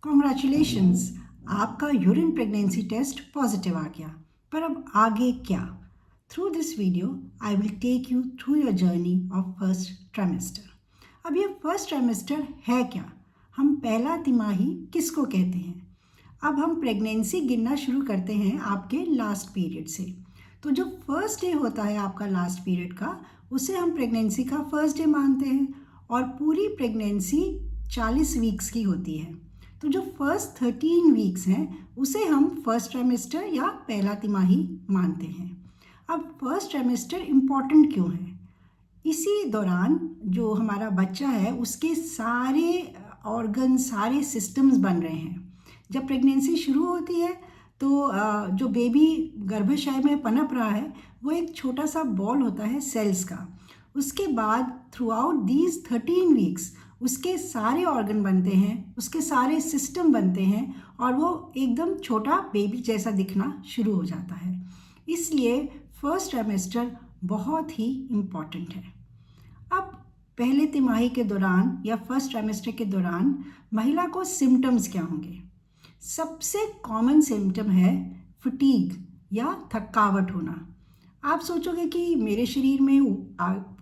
Congratulations, आपका urine pregnancy test positive आ गया। पर अब आगे क्या? Through this video I will take you through your journey of first trimester. अब ये फर्स्ट ट्राइमेस्टर है क्या? हम पहला तिमाही किसको कहते हैं? अब हम प्रेगनेंसी गिनना शुरू करते हैं आपके लास्ट पीरियड से। तो जो फर्स्ट डे होता है आपका लास्ट पीरियड का, उसे हम प्रेगनेंसी का फर्स्ट डे मानते हैं और पूरी प्रेगनेंसी 40 वीक्स की होती है। तो जो फर्स्ट 13 वीक्स हैं उसे हम फर्स्ट ट्राइमेस्टर या पहला तिमाही मानते हैं। अब फर्स्ट ट्राइमेस्टर इम्पॉर्टेंट क्यों है? इसी दौरान जो हमारा बच्चा है उसके सारे ऑर्गन, सारे सिस्टम्स बन रहे हैं। जब प्रेगनेंसी शुरू होती है तो जो बेबी गर्भाशय में पनप रहा है वो एक छोटा सा बॉल होता है सेल्स का। उसके बाद थ्रू आउट दीज 13 वीक्स उसके सारे ऑर्गन बनते हैं, उसके सारे सिस्टम बनते हैं और वो एकदम छोटा बेबी जैसा दिखना शुरू हो जाता है। इसलिए फर्स्ट ट्राइमेस्टर बहुत ही इम्पॉर्टेंट है। अब पहले तिमाही के दौरान या फर्स्ट ट्राइमेस्टर के दौरान महिला को सिम्टम्स क्या होंगे? सबसे कॉमन सिम्टम है फटीग या थकावट होना। आप सोचोगे कि मेरे शरीर में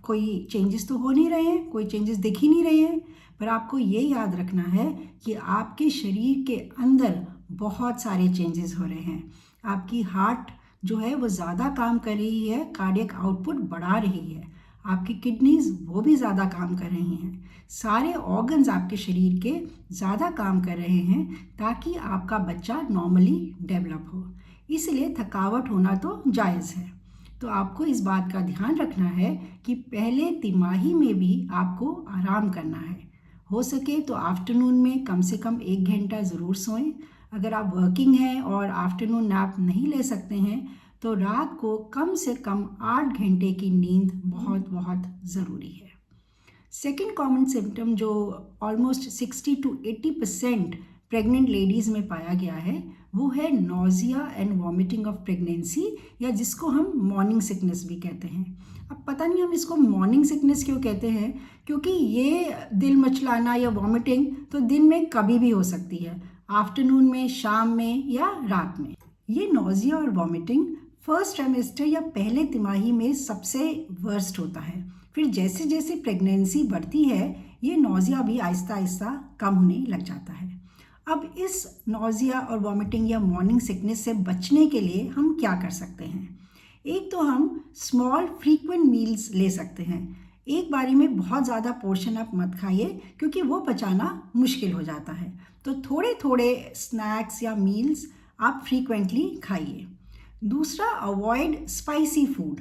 कोई चेंजेस तो हो नहीं रहे हैं, कोई चेंजेस दिख ही नहीं रहे हैं, पर आपको ये याद रखना है कि आपके शरीर के अंदर बहुत सारे चेंजेस हो रहे हैं। आपकी हार्ट जो है वो ज़्यादा काम कर रही है, कार्डियक आउटपुट बढ़ा रही है। आपकी किडनीज वो भी ज़्यादा काम कर रही हैं। सारे ऑर्गन्स आपके शरीर के ज़्यादा काम कर रहे हैं ताकि आपका बच्चा नॉर्मली डेवलप हो। इसलिए थकावट होना तो जायज़ है। तो आपको इस बात का ध्यान रखना है कि पहले तिमाही में भी आपको आराम करना है। हो सके तो आफ्टरनून में कम से कम 1 घंटा ज़रूर सोएं। अगर आप वर्किंग हैं और आफ्टरनून नैप नहीं ले सकते हैं तो रात को कम से कम 8 घंटे की नींद बहुत बहुत ज़रूरी है। सेकेंड कॉमन सिम्टम जो ऑलमोस्ट 60 to 80% प्रेग्नेंट लेडीज़ में पाया गया है वो है nausea and vomiting of pregnancy, या जिसको हम मॉर्निंग सिकनेस भी कहते हैं। अब पता नहीं हम इसको मॉर्निंग सिकनेस क्यों कहते हैं, क्योंकि ये दिल मचलाना या वॉमिटिंग तो दिन में कभी भी हो सकती है, आफ्टरनून में, शाम में या रात में। ये नोजिया और वॉमिटिंग फर्स्ट ट्राइमेस्टर या पहले तिमाही में सबसे वर्स्ट होता है। फिर जैसे जैसे प्रेगनेंसी बढ़ती है ये नोजिया भी आहिस्ता आहिस्ता कम होने लग जाता है। अब इस नोजिया और वॉमिटिंग या मॉर्निंग सिकनेस से बचने के लिए हम क्या कर सकते हैं? एक तो हम स्मॉल फ्रीक्वेंट मील्स ले सकते हैं। एक बारी में बहुत ज़्यादा पोर्शन आप मत खाइए क्योंकि वो पचाना मुश्किल हो जाता है। तो थोड़े थोड़े स्नैक्स या मील्स आप फ्रीक्वेंटली खाइए। दूसरा, अवॉइड स्पाइसी फूड।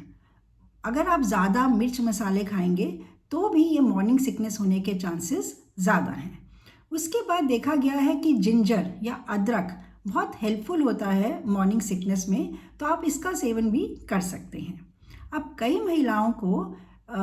अगर आप ज़्यादा मिर्च मसाले खाएंगे तो भी ये मॉर्निंग सिकनेस होने के चांसेस ज़्यादा हैं। उसके बाद देखा गया है कि जिंजर या अदरक बहुत हेल्पफुल होता है मॉर्निंग सिकनेस में, तो आप इसका सेवन भी कर सकते हैं। अब कई महिलाओं को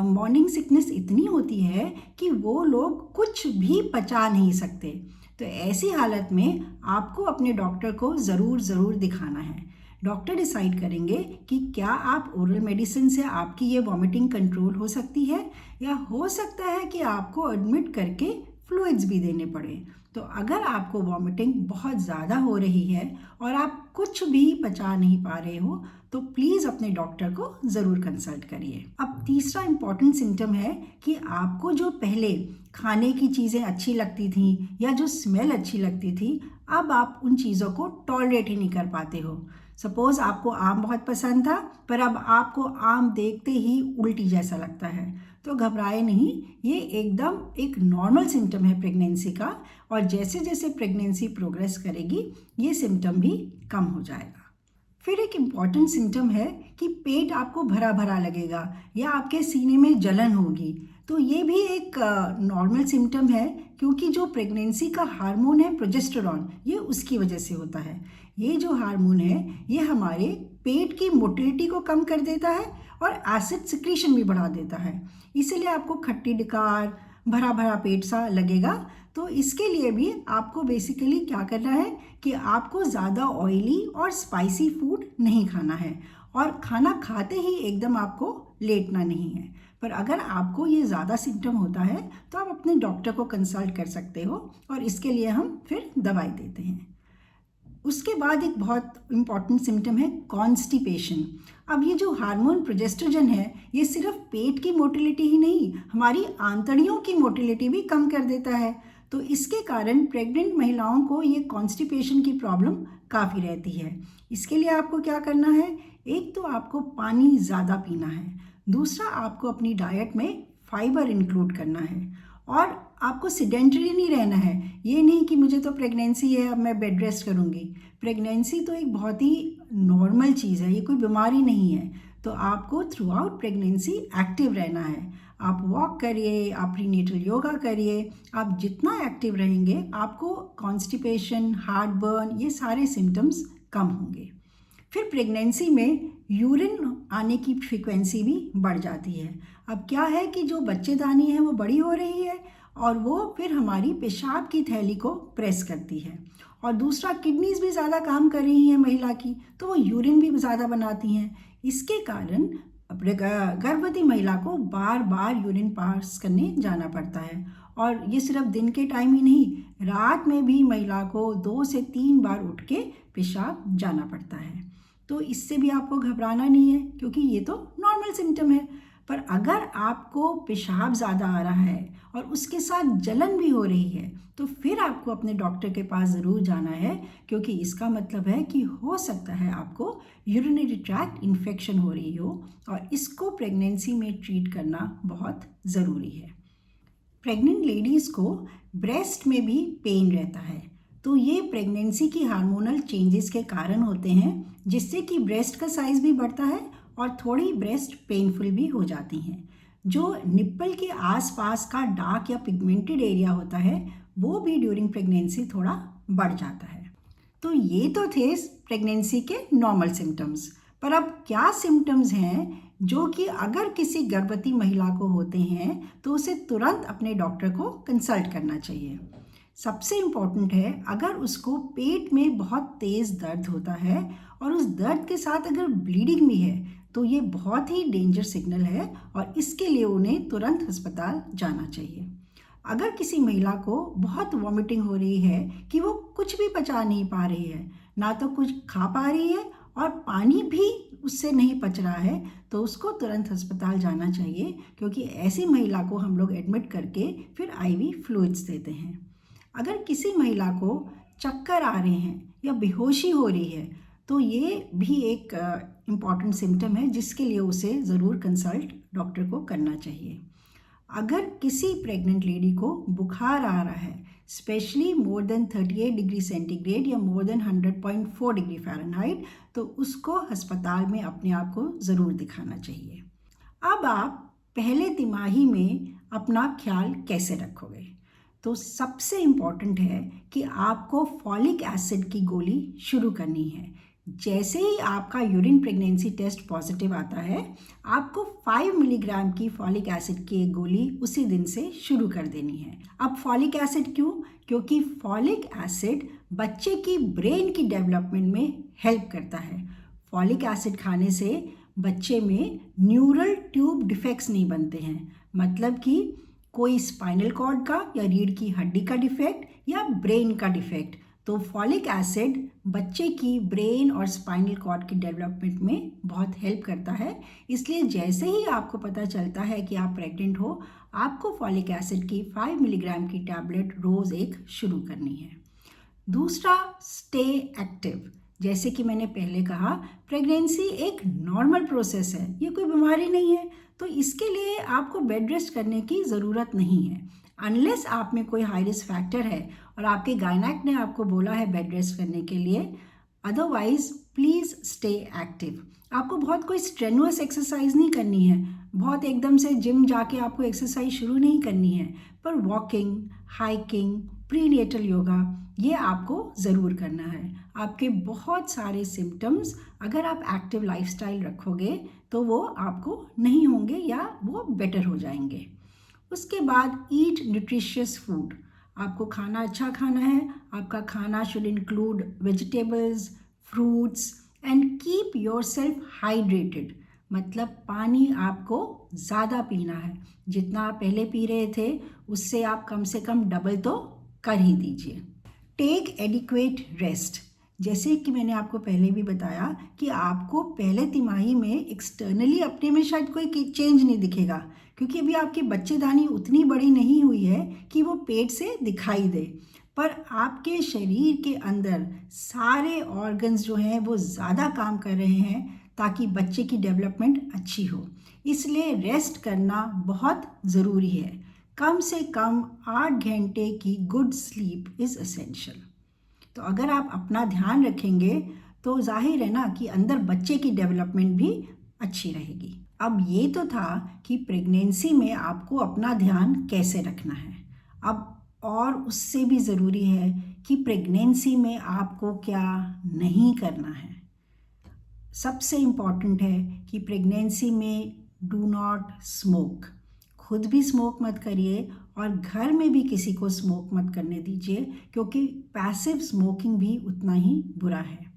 मॉर्निंग सिकनेस इतनी होती है कि वो लोग कुछ भी पचा नहीं सकते। तो ऐसी हालत में आपको अपने डॉक्टर को ज़रूर दिखाना है। डॉक्टर डिसाइड करेंगे कि क्या आप ओरल मेडिसिन से आपकी ये वॉमिटिंग कंट्रोल हो सकती है या हो सकता है कि आपको एडमिट करके फ्लूइड्स भी देने पड़े। तो अगर आपको वॉमिटिंग बहुत ज़्यादा हो रही है और आप कुछ भी पचा नहीं पा रहे हो तो प्लीज़ अपने डॉक्टर को ज़रूर कंसल्ट करिए। अब तीसरा इम्पॉर्टेंट सिम्टम है कि आपको जो पहले खाने की चीज़ें अच्छी लगती थी या जो स्मेल अच्छी लगती थी, अब आप उन चीज़ों को टॉलरेट ही नहीं कर पाते हो। सपोज़ आपको आम बहुत पसंद था पर अब आपको आम देखते ही उल्टी जैसा लगता है, तो घबराए नहीं, ये एकदम एक नॉर्मल सिम्टम है प्रेगनेंसी का, और जैसे जैसे प्रेगनेंसी प्रोग्रेस करेगी ये सिम्टम भी कम हो जाएगा। फिर एक इम्पॉर्टेंट सिम्टम है कि पेट आपको भरा भरा लगेगा या आपके सीने में जलन होगी। तो ये भी एक नॉर्मल सिम्टम है क्योंकि जो प्रेगनेंसी का हार्मोन है प्रोजेस्टेरॉन, ये उसकी वजह से होता है। ये जो हार्मोन है ये हमारे पेट की मोटिलिटी को कम कर देता है और एसिड सिक्रीशन भी बढ़ा देता है। इसीलिए आपको खट्टी डकार, भरा भरा पेट सा लगेगा। तो इसके लिए भी आपको बेसिकली क्या करना है कि आपको ज़्यादा ऑयली और स्पाइसी फूड नहीं खाना है और खाना खाते ही एकदम आपको लेटना नहीं है। पर अगर आपको ये ज़्यादा सिम्टम होता है तो आप अपने डॉक्टर को कंसल्ट कर सकते हो और इसके लिए हम फिर दवाई देते हैं। उसके बाद एक बहुत इम्पॉर्टेंट सिम्टम है कॉन्स्टिपेशन। अब ये जो हार्मोन प्रोजेस्ट्रोजन है ये सिर्फ पेट की मोटिलिटी ही नहीं, हमारी आंतड़ियों की मोटिलिटी भी कम कर देता है। तो इसके कारण प्रेग्नेंट महिलाओं को ये कॉन्स्टिपेशन की प्रॉब्लम काफ़ी रहती है। इसके लिए आपको क्या करना है, एक तो आपको पानी ज़्यादा पीना है, दूसरा आपको अपनी डाइट में फाइबर इंक्लूड करना है और आपको सीडेंटरी नहीं रहना है। ये नहीं कि मुझे तो प्रेगनेंसी है अब मैं बेड रेस्ट करूँगी। प्रेगनेंसी तो एक बहुत ही नॉर्मल चीज़ है, ये कोई बीमारी नहीं है। तो आपको थ्रू आउट प्रेगनेंसी एक्टिव रहना है। आप वॉक करिए, आप प्रीनेटल योगा करिए। आप जितना एक्टिव रहेंगे आपको कॉन्स्टिपेशन, हार्ट बर्न, ये सारे सिम्टम्स कम होंगे। फिर प्रेगनेंसी में यूरिन आने की फ्रीक्वेंसी भी बढ़ जाती है। अब क्या है कि जो बच्चेदानी है वो बड़ी हो रही है और वो फिर हमारी पेशाब की थैली को प्रेस करती है। और दूसरा, किडनीज भी ज़्यादा काम कर रही हैं महिला की, तो वो यूरिन भी ज़्यादा बनाती हैं। इसके कारण गर्भवती महिला को बार बार यूरिन पास करने जाना पड़ता है। और ये सिर्फ दिन के टाइम ही नहीं, रात में भी महिला को 2 से 3 बार उठ के पेशाब जाना पड़ता है। तो इससे भी आपको घबराना नहीं है क्योंकि ये तो नॉर्मल सिम्टम है। पर अगर आपको पेशाब ज़्यादा आ रहा है और उसके साथ जलन भी हो रही है तो फिर आपको अपने डॉक्टर के पास ज़रूर जाना है, क्योंकि इसका मतलब है कि हो सकता है आपको यूरिनरी ट्रैक्ट इन्फेक्शन हो रही हो और इसको प्रेगनेंसी में ट्रीट करना बहुत ज़रूरी है। प्रेग्नेंट लेडीज़ को ब्रेस्ट में भी पेन रहता है, तो ये प्रेगनेंसी की हार्मोनल चेंजेस के कारण होते हैं, जिससे कि ब्रेस्ट का साइज़ भी बढ़ता है और थोड़ी ब्रेस्ट पेनफुल भी हो जाती हैं। जो निप्पल के आसपास का डार्क या पिगमेंटेड एरिया होता है वो भी ड्यूरिंग प्रेगनेंसी थोड़ा बढ़ जाता है। तो ये तो थे प्रेगनेंसी के नॉर्मल सिम्टम्स। पर अब क्या सिम्टम्स हैं जो कि अगर किसी गर्भवती महिला को होते हैं तो उसे तुरंत अपने डॉक्टर को कंसल्ट करना चाहिए। सबसे इम्पॉर्टेंट है, अगर उसको पेट में बहुत तेज़ दर्द होता है और उस दर्द के साथ अगर ब्लीडिंग भी है तो ये बहुत ही डेंजर सिग्नल है और इसके लिए उन्हें तुरंत अस्पताल जाना चाहिए। अगर किसी महिला को बहुत वॉमिटिंग हो रही है कि वो कुछ भी पचा नहीं पा रही है, ना तो कुछ खा पा रही है और पानी भी उससे नहीं पच रहा है, तो उसको तुरंत अस्पताल जाना चाहिए, क्योंकि ऐसी महिला को हम लोग एडमिट करके फिर आईवी फ्लूइड्स देते हैं। अगर किसी महिला को चक्कर आ रहे हैं या बेहोशी हो रही है तो ये भी एक इम्पॉर्टेंट सिम्टम है जिसके लिए उसे ज़रूर कंसल्ट डॉक्टर को करना चाहिए। अगर किसी प्रेग्नेंट लेडी को बुखार आ रहा है, specially more than 38 degree centigrade या मोर देन 100.4 डिग्री फ़ारेनहाइट, तो उसको अस्पताल में अपने आप को ज़रूर दिखाना चाहिए। अब आप पहले तिमाही में अपना ख्याल कैसे रखोगे? तो सबसे इम्पॉर्टेंट है कि आपको फॉलिक एसिड की गोली शुरू करनी है। जैसे ही आपका यूरिन प्रेगनेंसी टेस्ट पॉजिटिव आता है, आपको 5 मिलीग्राम की फॉलिक एसिड की एक गोली उसी दिन से शुरू कर देनी है। अब फॉलिक एसिड क्यों? क्योंकि फॉलिक एसिड बच्चे की ब्रेन की डेवलपमेंट में हेल्प करता है। फॉलिक एसिड खाने से बच्चे में न्यूरल ट्यूब डिफेक्ट्स नहीं बनते हैं, मतलब कि कोई स्पाइनल कॉर्ड का या रीढ़ की हड्डी का डिफेक्ट या ब्रेन का डिफेक्ट। तो फॉलिक एसिड बच्चे की ब्रेन और स्पाइनल कॉर्ड की डेवलपमेंट में बहुत हेल्प करता है। इसलिए जैसे ही आपको पता चलता है कि आप प्रेग्नेंट हो, आपको फॉलिक एसिड की 5 मिलीग्राम की टैबलेट रोज़ एक शुरू करनी है। दूसरा, स्टे एक्टिव। जैसे कि मैंने पहले कहा, प्रेगनेंसी एक नॉर्मल प्रोसेस है, ये कोई बीमारी नहीं है, तो इसके लिए आपको बेड रेस्ट करने की ज़रूरत नहीं है, अनलेस आप में कोई हाई रिस्क फैक्टर है और आपके गायनेक ने आपको बोला है बेड रेस्ट करने के लिए। Otherwise please stay active. आपको बहुत कोई स्ट्रेनुअस एक्सरसाइज नहीं करनी है, बहुत एकदम से जिम जाके आपको एक्सरसाइज शुरू नहीं करनी है, पर वॉकिंग, हाइकिंग, प्रीनेटल योगा, ये आपको ज़रूर करना है। आपके बहुत सारे सिम्टम्स अगर आप एक्टिव लाइफस्टाइल रखोगे तो वो आपको नहीं होंगे या वो बेटर हो जाएंगे। उसके बाद ईट न्यूट्रिशियस फूड। आपको खाना अच्छा खाना है। आपका खाना should include vegetables, fruits and keep yourself hydrated. मतलब पानी आपको ज़्यादा पीना है। जितना आप पहले पी रहे थे उससे आप कम से कम डबल तो कर ही दीजिए। Take adequate rest. जैसे कि मैंने आपको पहले भी बताया कि आपको पहले तिमाही में एक्सटर्नली अपने में शायद कोई चेंज नहीं दिखेगा, क्योंकि अभी आपकी बच्चेदानी उतनी बड़ी नहीं हुई है कि वो पेट से दिखाई दे, पर आपके शरीर के अंदर सारे ऑर्गन्स जो हैं वो ज़्यादा काम कर रहे हैं ताकि बच्चे की डेवलपमेंट अच्छी हो। इसलिए रेस्ट करना बहुत ज़रूरी है। कम से कम 8 घंटे की गुड स्लीप इज़ एसेंशियल। तो अगर आप अपना ध्यान रखेंगे तो जाहिर है ना कि अंदर बच्चे की डेवलपमेंट भी अच्छी रहेगी। अब ये तो था कि प्रेगनेंसी में आपको अपना ध्यान कैसे रखना है। अब और उससे भी ज़रूरी है कि प्रेगनेंसी में आपको क्या नहीं करना है। सबसे इम्पॉर्टेंट है कि प्रेगनेंसी में डू नॉट स्मोक। खुद भी स्मोक मत करिए और घर में भी किसी को स्मोक मत करने दीजिए, क्योंकि पैसिव स्मोकिंग भी उतना ही बुरा है।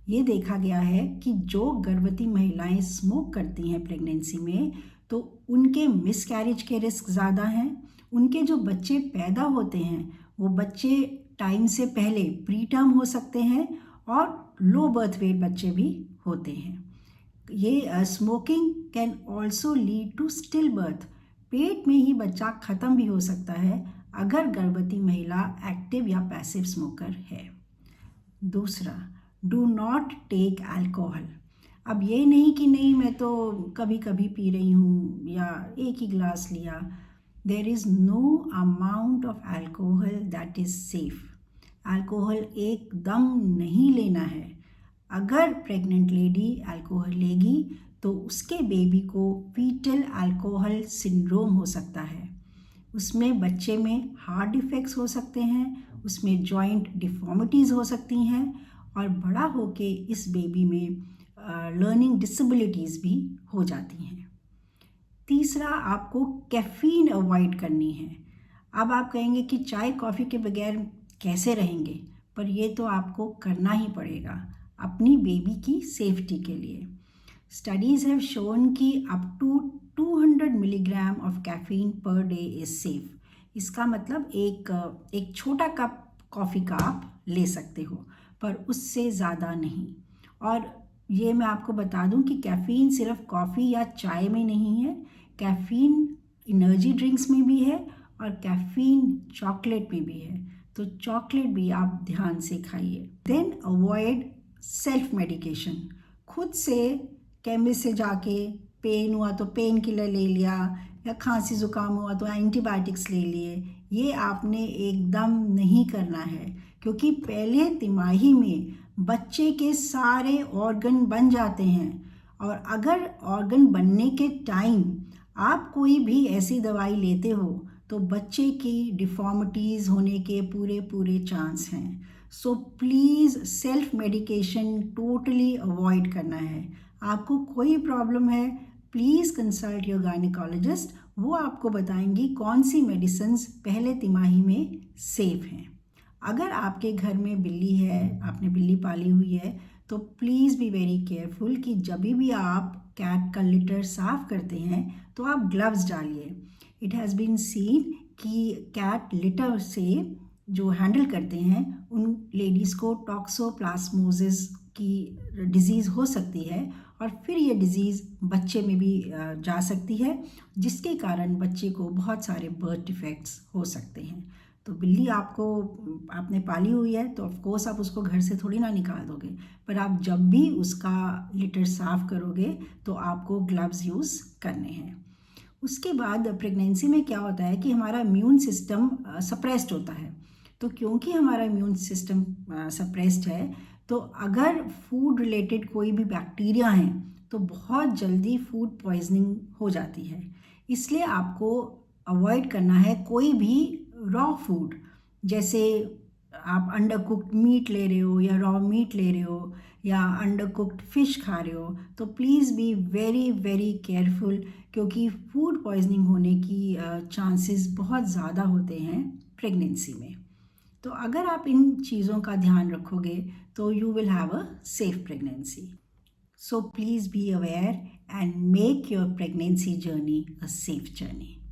ये देखा गया है कि जो गर्भवती महिलाएं स्मोक करती हैं प्रेगनेंसी में तो उनके मिसकैरेज के रिस्क ज़्यादा हैं। उनके जो बच्चे पैदा होते हैं वो बच्चे टाइम से पहले प्री टर्म हो सकते हैं और लो बर्थ वेट बच्चे भी होते हैं। ये smoking can also lead to stillbirth. पेट में ही बच्चा ख़त्म भी हो सकता है अगर गर्भवती महिला एक्टिव या पैसिव स्मोकर है। दूसरा, डू नॉट टेक अल्कोहल। अब ये नहीं कि नहीं मैं तो कभी कभी पी रही हूँ या एक ही ग्लास लिया। There is no amount of alcohol that is safe. Alcohol एकदम नहीं लेना है। अगर प्रेग्नेंट लेडी अल्कोहल लेगी तो उसके बेबी को फीटल अल्कोहल सिंड्रोम हो सकता है। उसमें बच्चे में हार्ट डिफेक्ट्स हो सकते हैं, उसमें जॉइंट डिफॉर्मिटीज़ हो सकती हैं और बड़ा होके इस बेबी में लर्निंग डिसेबिलिटीज़ भी हो जाती हैं। तीसरा, आपको कैफ़ीन अवॉइड करनी है। अब आप कहेंगे कि चाय कॉफ़ी के बगैर कैसे रहेंगे, पर ये तो आपको करना ही पड़ेगा अपनी बेबी की सेफ्टी के लिए। स्टडीज़ हैव शोन कि up to 200 milligram of caffeine per day is safe. इसका मतलब एक छोटा कप कॉफ़ी का आप ले सकते हो, पर उससे ज़्यादा नहीं। और ये मैं आपको बता दूं कि कैफ़ीन सिर्फ कॉफ़ी या चाय में नहीं है, कैफ़ीन एनर्जी ड्रिंक्स में भी है और कैफ़ीन चॉकलेट में भी है। तो चॉकलेट भी आप ध्यान से खाइए। Then avoid self medication. खुद से केमिस्ट से जाके पेन हुआ तो पेन किलर ले लिया या खांसी ज़ुकाम हुआ तो एंटीबायोटिक्स ले लिए, ये आपने एकदम नहीं करना है, क्योंकि पहले तिमाही में बच्चे के सारे ऑर्गन बन जाते हैं और अगर ऑर्गन बनने के टाइम आप कोई भी ऐसी दवाई लेते हो तो बच्चे की डिफॉर्मिटीज़ होने के पूरे चांस हैं। So please self medication totally avoid करना है। आपको कोई प्रॉब्लम है प्लीज़ कंसल्ट योर गायनेकोलॉजिस्ट, वो आपको बताएंगी कौन सी मेडिसिन्स पहले तिमाही में सेफ़ हैं। अगर आपके घर में बिल्ली है, आपने बिल्ली पाली हुई है, तो प्लीज़ बी वेरी केयरफुल कि जब भी आप कैट का लिटर साफ़ करते हैं तो आप ग्लव्स डालिए। इट हैज़ बीन सीन कि कैट लिटर से जो हैंडल करते हैं उन लेडीज़ को टॉक्सोप्लाज्मोसिस की डिज़ीज़ हो सकती है और फिर ये डिज़ीज़ बच्चे में भी जा सकती है, जिसके कारण बच्चे को बहुत सारे बर्थ डिफेक्ट्स हो सकते हैं। तो बिल्ली आपने पाली हुई है तो ऑफ कोर्स आप उसको घर से थोड़ी ना निकाल दोगे, पर आप जब भी उसका लिटर साफ़ करोगे तो आपको ग्लव्स यूज़ करने हैं। उसके बाद प्रेगनेंसी में क्या होता है कि हमारा इम्यून सिस्टम सप्रेस्ड होता है। तो क्योंकि हमारा इम्यून सिस्टम सप्रेस्ड है तो अगर फूड रिलेटेड कोई भी बैक्टीरिया हैं तो बहुत जल्दी फूड पॉइजनिंग हो जाती है। इसलिए आपको अवॉइड करना है कोई भी रॉ फूड, जैसे आप अंडर कुक्ड मीट ले रहे हो या रॉ मीट ले रहे हो या अंडर कुक्ड फिश खा रहे हो, तो please be very very careful, क्योंकि फूड पॉइजनिंग होने की चांसेस बहुत ज़्यादा होते हैं प्रेगनेंसी में। तो अगर आप इन चीज़ों का ध्यान रखोगे तो you will have a safe pregnancy. So please be aware and make your pregnancy journey a safe journey.